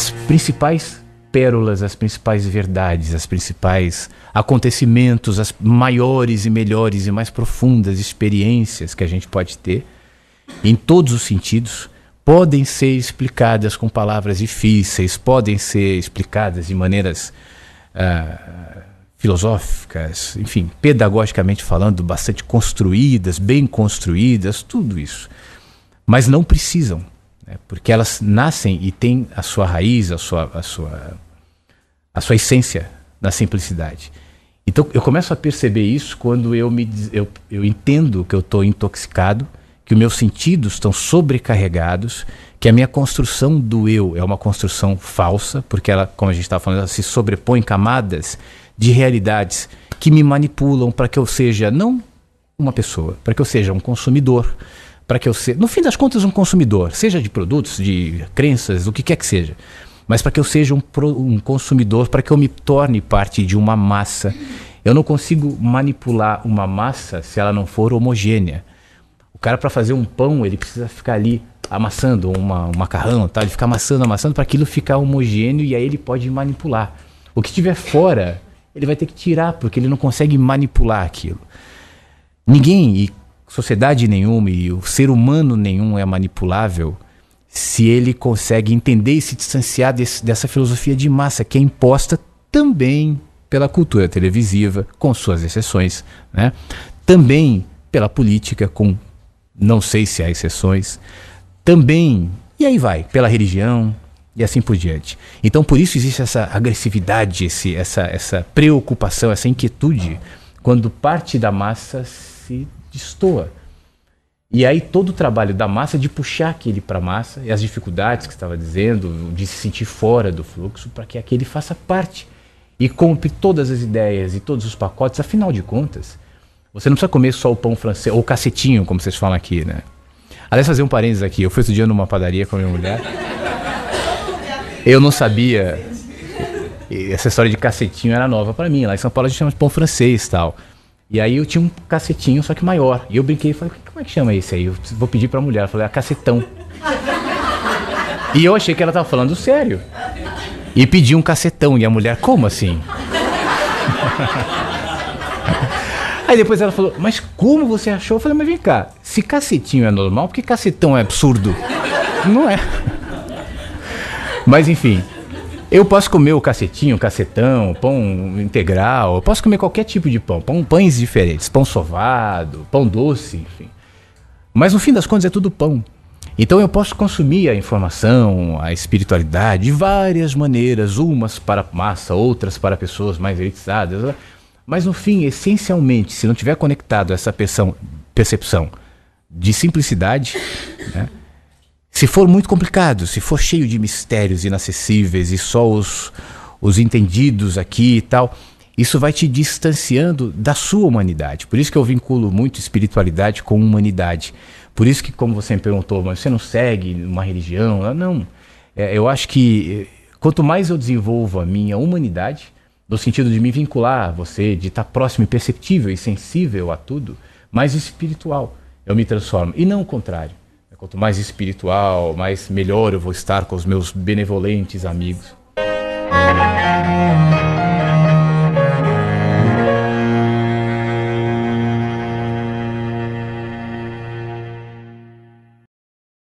as principais pérolas, as principais verdades, as principais acontecimentos, as maiores e melhores e mais profundas experiências que a gente pode ter, em todos os sentidos, podem ser explicadas com palavras difíceis, podem ser explicadas de maneiras filosóficas, enfim, pedagogicamente falando, bastante construídas, bem construídas, tudo isso. Mas não precisam, né? Porque elas nascem e têm a sua raiz, a sua essência na simplicidade. Então eu começo a perceber isso quando eu entendo que eu estou intoxicado, que os meus sentidos estão sobrecarregados, que a minha construção do eu é uma construção falsa, porque ela, como a gente estava falando, ela se sobrepõe em camadas de realidades que me manipulam para que eu seja não uma pessoa, para que eu seja um consumidor, para que eu seja, no fim das contas, um consumidor, seja de produtos, de crenças, o que quer que seja, mas para que eu seja um consumidor, para que eu me torne parte de uma massa. Eu não consigo manipular uma massa se ela não for homogênea. O cara, para fazer um pão, ele precisa ficar ali amassando um macarrão, tá? Ele fica amassando para aquilo ficar homogêneo, e aí ele pode manipular. O que estiver fora, ele vai ter que tirar, porque ele não consegue manipular aquilo. Ninguém, e sociedade nenhuma, e o ser humano nenhum é manipulável se ele consegue entender e se distanciar dessa filosofia de massa que é imposta também pela cultura televisiva, com suas exceções, né? Também pela política, com não sei se há exceções, também, e aí vai, pela religião e assim por diante. Então por isso existe essa agressividade, essa preocupação, essa inquietude, quando parte da massa se destoa. E aí todo o trabalho da massa de puxar aquele para a massa, e as dificuldades que você estava dizendo, de se sentir fora do fluxo, para que aquele faça parte e compre todas as ideias e todos os pacotes. Afinal de contas, você não precisa comer só o pão francês, ou o cacetinho, como vocês falam aqui, né? Aliás, fazer um parênteses aqui, eu fui outro dia numa padaria com a minha mulher, eu não sabia, essa história de cacetinho era nova para mim, lá em São Paulo a gente chama de pão francês e tal. E aí eu tinha um cacetinho, só que maior. E eu brinquei e falei, como é que chama esse aí? Eu vou pedir pra mulher. Eu falei, cacetão. E eu achei que ela tava falando sério. E pedi um cacetão. E a mulher, como assim? Aí depois ela falou, mas como você achou? Eu falei, mas vem cá, se cacetinho é normal, por que cacetão é absurdo? Não é. Mas enfim, eu posso comer o cacetinho, cacetão, pão integral, eu posso comer qualquer tipo de pão, pães diferentes, pão sovado, pão doce, enfim. Mas no fim das contas é tudo pão. Então eu posso consumir a informação, a espiritualidade de várias maneiras, umas para massa, outras para pessoas mais elitizadas. Mas no fim, essencialmente, se não tiver conectado a essa percepção de simplicidade, né? Se for muito complicado, se for cheio de mistérios inacessíveis e só os entendidos aqui e tal, isso vai te distanciando da sua humanidade. Por isso que eu vinculo muito espiritualidade com humanidade. Por isso que, como você me perguntou, mas você não segue uma religião? Não. Eu acho que quanto mais eu desenvolvo a minha humanidade, no sentido de me vincular a você, de estar próximo e perceptível e sensível a tudo, mais espiritual eu me transformo. E não o contrário. Quanto mais espiritual, mais melhor eu vou estar com os meus benevolentes amigos.